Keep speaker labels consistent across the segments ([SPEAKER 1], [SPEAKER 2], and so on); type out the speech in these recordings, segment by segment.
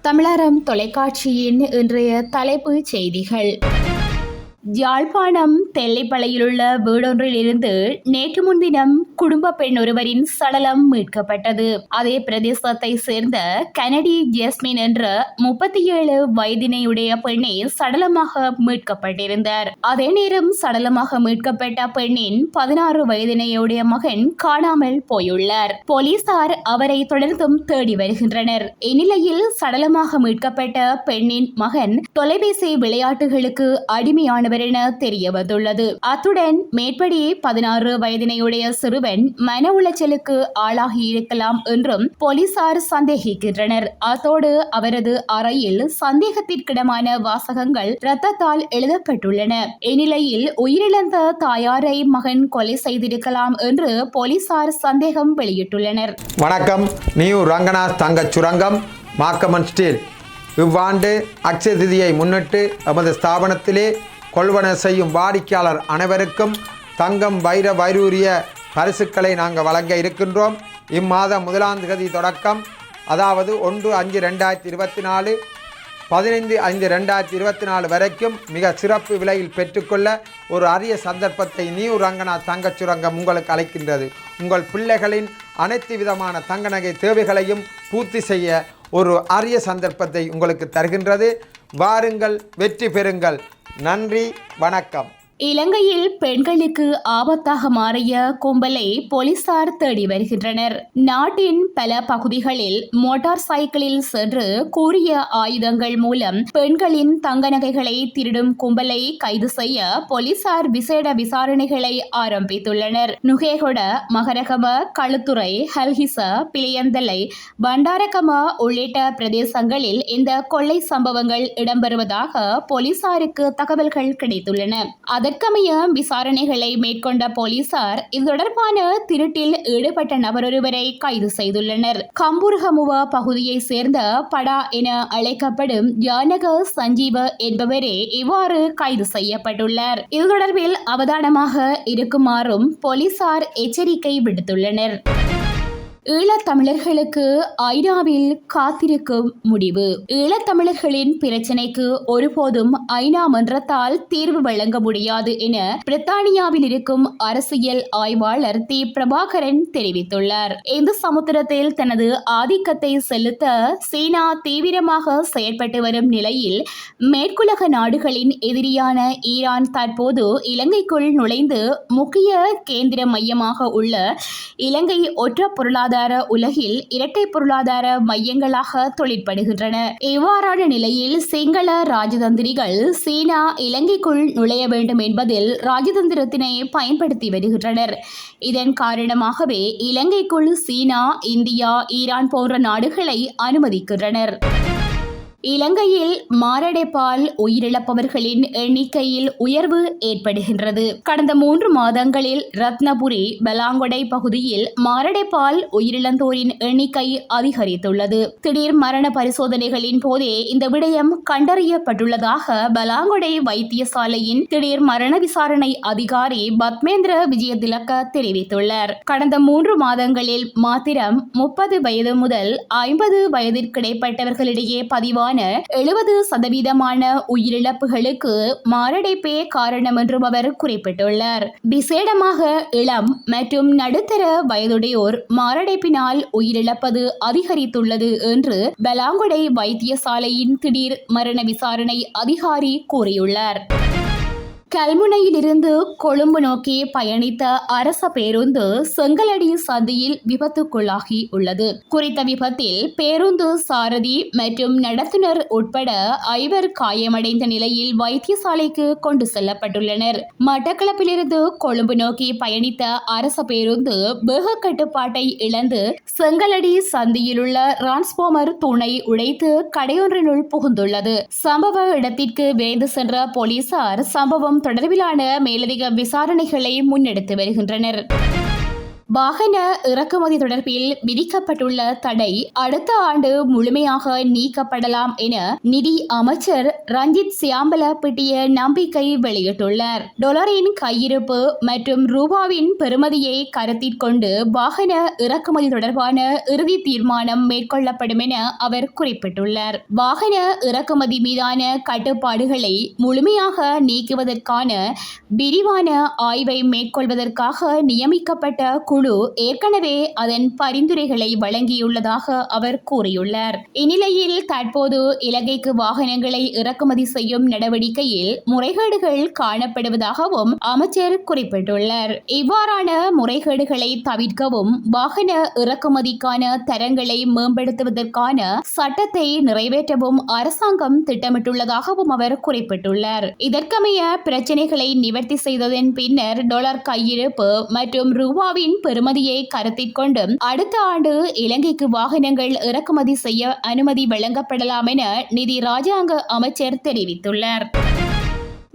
[SPEAKER 1] தமிழரம் தொலைக்காட்சியின் இன்றைய தலைப்புச் செய்திகள். யாழ்ப்பாணம் தெல்லைப்பளையிலுள்ள வீடொன்றில் இருந்து நேற்று முன்தினம் குடும்ப பெண் ஒருவரின் சடலம் மீட்கப்பட்டது. அதே பிரதேசத்தை சேர்ந்த கனடி ஜெஸ்மின் என்ற 37 வயதினையுடைய பெண்ணை சடலமாக மீட்கப்பட்டிருந்தார். அதே நேரம் சடலமாக மீட்கப்பட்ட பெண்ணின் 16 வயதினையுடைய மகன் காணாமல் போயுள்ளார். போலீசார் அவரை தொடர்ந்தும் தேடி வருகின்றனர். இந்நிலையில் சடலமாக மீட்கப்பட்ட பெண்ணின் மகன் தொலைபேசி விளையாட்டுகளுக்கு அடிமையான என தெரிய வந்துள்ளது. அத்துடன் மேற்படி 16 வயதினையுடைய சிறுவன் மன உளைச்சலுக்கு ஆளாகி இருக்கலாம் என்றும் போலீசார் சந்தேகிக்கின்றனர். அத்தோடு அவரது அறையில் சந்தேகத்திற்கிடமான வாசகங்கள் இரத்தத்தால் எழுதப்பட்டுள்ளன. இந்நிலையில் உயிரிழந்த தாயாரை மகன் கொலை செய்திருக்கலாம் என்று போலீசார் சந்தேகம் வெளியிட்டுள்ளனர்.
[SPEAKER 2] வணக்கம். நியூ ரங்கநாத் தங்கச் சுரங்கம் மாக்கமன் ஸ்டீல் இவ்வாண்டு அக்ஷய திதியை முன்னிட்டு நமது ஸ்தாபனத்திலே கொள்வன செய்யும் வாடிக்கையாளர் அனைவருக்கும் தங்கம் வைர வைரூரிய பரிசுகளை நாங்கள் வழங்க இருக்கின்றோம். இம்மாதம் 1ஆம் தேதி தொடக்கம், அதாவது 1/5/2024 15/5/2024 வரைக்கும் மிக சிறப்பு விலையில் பெற்றுக்கொள்ள ஒரு அரிய சந்தர்ப்பத்தை நியூ ரங்கநாத் தங்கச் சுரங்கம் உங்களுக்கு அளிக்கின்றது. உங்கள் பிள்ளைகளின் அனைத்து விதமான தங்க நகை தேவைகளையும் பூர்த்தி செய்ய ஒரு அரிய சந்தர்ப்பத்தை உங்களுக்கு தருகின்றது. வாருங்கள், வெற்றி பெறுங்கள். நன்றி, வணக்கம்.
[SPEAKER 1] இலங்கையில் பெண்களுக்கு ஆபத்தாக மாறிய கும்பலை போலீசார் தேடி வருகின்றனர். நாட்டின் பல பகுதிகளில் மோட்டார் சைக்கிளில் சென்று கூறிய ஆயுதங்கள் மூலம் பெண்களின் தங்க நகைகளை திருடும் கும்பலை கைது செய்ய போலீசார் விசேட விசாரணைகளை ஆரம்பித்துள்ளனர். நுகேகொட, மகரகம, களுத்துறை, ஹல்ஹிச, பிளியந்தலை, பண்டாரகம உள்ளிட்ட பிரதேசங்களில் இந்த கொள்ளை சம்பவங்கள் இடம்பெறுவதாக போலீசாருக்கு தகவல்கள் கிடைத்துள்ளன. அதற்கமைய விசாரணைகளை மேற்கொண்ட போலீசார் இது தொடர்பான திருட்டில் ஈடுபட்ட நபரொருவரை கைது செய்துள்ளனர். கம்புர்ஹமுவ பகுதியை சேர்ந்த படா என அழைக்கப்படும் ஜானக சஞ்சீவ என்பவரே இவ்வாறு கைது செய்யப்பட்டுள்ளார். இது தொடர்பில் அவதானமாக இருக்குமாறும் போலீசார் எச்சரிக்கை விடுத்துள்ளனர். ஈழத்தமிழர்களுக்கு ஐநாவில் காத்திருக்கும் முடிவு. ஈழத்தமிழர்களின் பிரச்சினைக்கு ஒருபோதும் ஐநா மன்றத்தால் தீர்வு வழங்க முடியாது என பிரித்தானியாவில் இருக்கும் அரசியல் ஆய்வாளர் தி. பிரபாகரன் தெரிவித்துள்ளார். இந்து சமுத்திரத்தில் தனது ஆதிக்கத்தை செலுத்த சீனா தீவிரமாக செயற்பட்டு வரும் நிலையில் மேற்குலக நாடுகளின் எதிரியான ஈரான் தற்போது இலங்கைக்குள் நுழைந்து முக்கிய கேந்திர மையமாக உள்ள இலங்கை ஒற்ற பொருளாதார உலகில் இரட்டை பொருளாதார மையங்களாக தொழிற்படுகின்றன. இவ்வாறான நிலையில் சிங்கள ராஜதந்திரிகள் சீனா இலங்கைக்குள் நுழைய வேண்டும் என்பதில் ராஜதந்திரத்தினை பயன்படுத்தி வருகின்றனர். இதன் காரணமாகவே இலங்கைக்குள் சீனா, இந்தியா, ஈரான் போன்ற நாடுகளை அனுமதிக்கின்றனர். இலங்கையில் மாரடைப்பால் உயிரிழப்பவர்களின் எண்ணிக்கையில் உயர்வு ஏற்படுகின்றது. கடந்த 3 மாதங்களில் ரத்னபுரி, பலாங்கொடை பகுதியில் மாரடைப்பால் உயிரிழந்தோரின் எண்ணிக்கை அதிகரித்துள்ளது. திடீர் மரண பரிசோதனைகளின் போதே இந்த விடயம் கண்டறியப்பட்டுள்ளதாக பலாங்கொடை வைத்தியசாலையின் திடீர் மரண விசாரணை அதிகாரி பத்மேந்திர விஜயதிலக்க தெரிவித்துள்ளார். கடந்த 3 மாதங்களில் மாத்திரம் 30 வயது முதல் 50 வயதிற்கிடைப்பட்டவர்களிடையே பதிவான 70% உயிரிழப்புகளுக்கு மாரடைப்பே காரணம் என்றும் அவர் குறிப்பிட்டுள்ளார். விசேடமாக இளம் மற்றும் நடுத்தர வயதுடையோர் மாரடைப்பினால் உயிரிழப்பது அதிகரித்துள்ளது என்று பலாங்கொடை வைத்தியசாலையின் திடீர் மரண விசாரணை அதிகாரி கூறியுள்ளார். கல்முனையிலிருந்து கொழும்பு நோக்கி பயணித்த அரச பேருந்து செங்கலடி சந்தியில் விபத்துக்குள்ளாகி உள்ளது. குறித்த விபத்தில் பேருந்து சாரதி மற்றும் நடத்துனர் உட்பட 5 காயமடைந்த நிலையில் வைத்தியசாலைக்கு கொண்டு செல்லப்பட்டுள்ளனர். மட்டக்களப்பிலிருந்து கொழும்பு நோக்கி பயணித்த அரச பேருந்து வேக கட்டுப்பாட்டை இழந்து செங்கலடி சந்தியிலுள்ள டிரான்ஸ்பார்மர் தூணை உடைத்து கடையொன்றினுள் புகுந்துள்ளது. சம்பவ இடத்திற்கு விரைந்து சென்ற போலீசார் சம்பவம் தொடர்பிலான மேலதிக விசாரணைகளை முன்னெடுத்து வருகின்றனர். வாகன இறக்குமதி தொடர்பில் விதிக்கப்பட்டுள்ள தடை அடுத்த ஆண்டு முழுமையாக நீக்கப்படலாம் என நிதி அமைச்சர் ரஞ்சித் சியாம்பல பிட்டிய நம்பிக்கை வெளியிட்டுள்ளார். டாலரின் கையிருப்பு மற்றும் ரூபாவின் பெறுமதியை கருத்தில் கொண்டு வாகன இறக்குமதி தொடர்பான இறுதி தீர்மானம் மேற்கொள்ளப்படும் என அவர் குறிப்பிட்டுள்ளார். வாகன இறக்குமதி மீதான கட்டுப்பாடுகளை முழுமையாக நீக்குவதற்கான விரிவான ஆய்வை மேற்கொள்வதற்காக நியமிக்கப்பட்ட குழு ஏற்கனவே அதன் பரிந்துரைகளை வழங்கியுள்ளதாக அவர் கூறியுள்ளார். இந்நிலையில் தற்போது இலங்கைக்கு வாகனங்களை இறக்குமதி செய்யும் நடவடிக்கையில் முறைகேடுகள் காணப்படுவதாகவும் அமைச்சர் குறிப்பிட்டுள்ளார். இவ்வாறான முறைகேடுகளை தவிர்க்கவும் வாகன இறக்குமதிக்கான தரங்களை மேம்படுத்துவதற்கான சட்டத்தை நிறைவேற்றவும் அரசாங்கம் திட்டமிட்டுள்ளதாகவும் அவர் குறிப்பிட்டுள்ளார். இதற்கமைய பிரச்சினைகளை நிவர்த்தி செய்ததன் பின்னர் டாலர் கையிருப்பு மற்றும் ரூபாவின் பெறுமதியை கருத்தில் கொண்டு அடுத்த ஆண்டு இலங்கைக்கு வாகனங்கள் இறக்குமதி செய்ய அனுமதி வழங்கப்படலாம் என நிதி ராஜாங்க அமைச்சர் தெரிவித்துள்ளார்.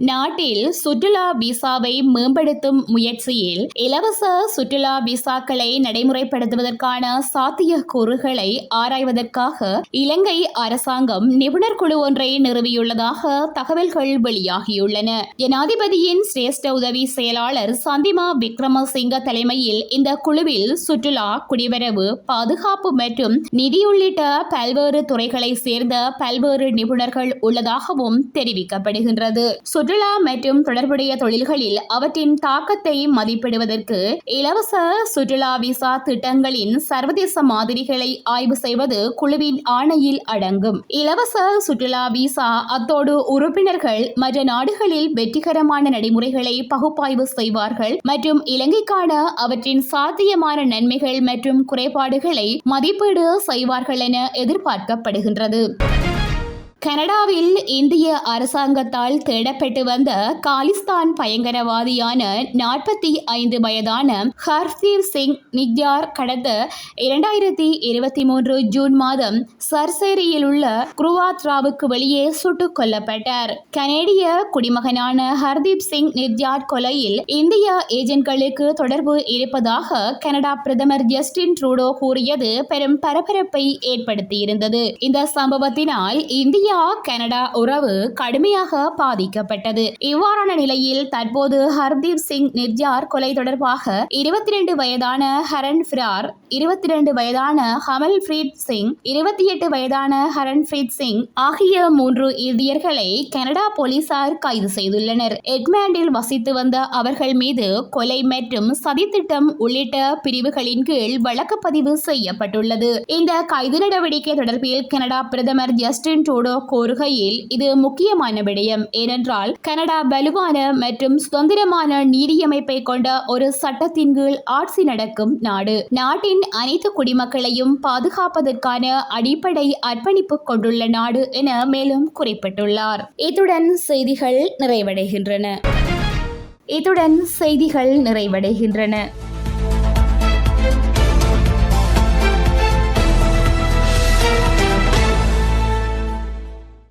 [SPEAKER 1] நாட்டில் சுற்றுலா விசாவை மேம்படுத்தும் முயற்சியில் இலவச சுற்றுலா விசாக்களை நடைமுறைப்படுத்துவதற்கான சாத்தியக்கூறுகளை ஆராய்வதற்காக இலங்கை அரசாங்கம் நிபுணர் குழு ஒன்றை நிறுவியுள்ளதாக தகவல்கள் வெளியாகியுள்ளன. ஜனாதிபதியின் சிரேஷ்ட உதவி செயலாளர் சந்திமா விக்ரமசிங்க தலைமையில் இந்த குழுவில் சுற்றுலா, குடிவரவு, பாதுகாப்பு மற்றும் நிதி உள்ளிட்ட பல்வேறு துறைகளை சேர்ந்த பல்வேறு நிபுணர்கள் உள்ளதாகவும் தெரிவிக்கப்படுகின்றது. சுற்றுலா மற்றும் தொடர்புடைய தொழில்களில் அவற்றின் தாக்கத்தை மதிப்பிடுவதற்கு இலவச சுற்றுலா விசா திட்டங்களின் சர்வதேச மாதிரிகளை ஆய்வு செய்வது குழுவின் ஆணையில் அடங்கும். இலவச சுற்றுலா விசா அத்தோடு உறுப்பினர்கள் மற்ற நாடுகளில் வெற்றிகரமான நடைமுறைகளை பகுப்பாய்வு செய்வார்கள் மற்றும் இலங்கைக்கான அவற்றின் சாத்தியமான நன்மைகள் மற்றும் குறைபாடுகளை மதிப்பீடு செய்வார்கள் என எதிர்பார்க்கப்படுகின்றது. கனடாவில் இந்திய அரசாங்கத்தால் தேடப்பட்டு வந்த காலிஸ்தான் பயங்கரவாதியான 45 வயதான ஹர்தீப் சிங் நிஜார் கடந்த 2023 ஜூன் மாதம் சர்சேரியில் உள்ள குருவாத்ராவுக்கு வெளியே சுட்டுக் கொல்லப்பட்டார். கனேடிய குடிமகனான ஹர்தீப் சிங் நிஜார் கொலையில் இந்திய ஏஜென்ட்களுக்கு தொடர்பு இருப்பதாக கனடா பிரதமர் ஜஸ்டின் ட்ரூடோ கூறியது பெரும் பரபரப்பை ஏற்படுத்தியிருந்தது. இந்த சம்பவத்தினால் இந்தியா கனடா உறவு கடுமையாக பாதிக்கப்பட்டது. இவ்வாறான நிலையில் தற்போது ஹர்தீப் சிங் நிஜார் கொலை தொடர்பாக 22 வயதான ஹரன் ஃபிரார், 22 வயதான ஹமல்பிரீத் சிங், 28 வயதான ஹரன்பிரீத் சிங் ஆகிய 3 இந்தியர்களை கனடா போலீசார் கைது செய்துள்ளனர். எட்மண்டில் வசித்து வந்த அவர்கள் மீது கொலை மற்றும் சதித்திட்டம் உள்ளிட்ட பிரிவுகளின் கீழ் வழக்கு பதிவு செய்யப்பட்டுள்ளது. இந்த கைது நடவடிக்கை தொடர்பில் கனடா பிரதமர் ஜஸ்டின் ட்ரூடோ கூறுகையில், இது முக்கியமான விடயம். ஏனென்றால் கனடா வலுவான மற்றும் சுதந்திரமான நீதியமைப்பை கொண்ட ஒரு சட்டத்தின் கீழ் ஆட்சி நடக்கும் நாடு. நாட்டின் அனைத்து குடிமக்களையும் பாதுகாப்பதற்கான அடிப்படை அர்ப்பணிப்பு கொண்டுள்ள நாடு என மேலும் குறிப்பிட்டுள்ளார். இத்துடன் செய்திகள் நிறைவடைகின்றன.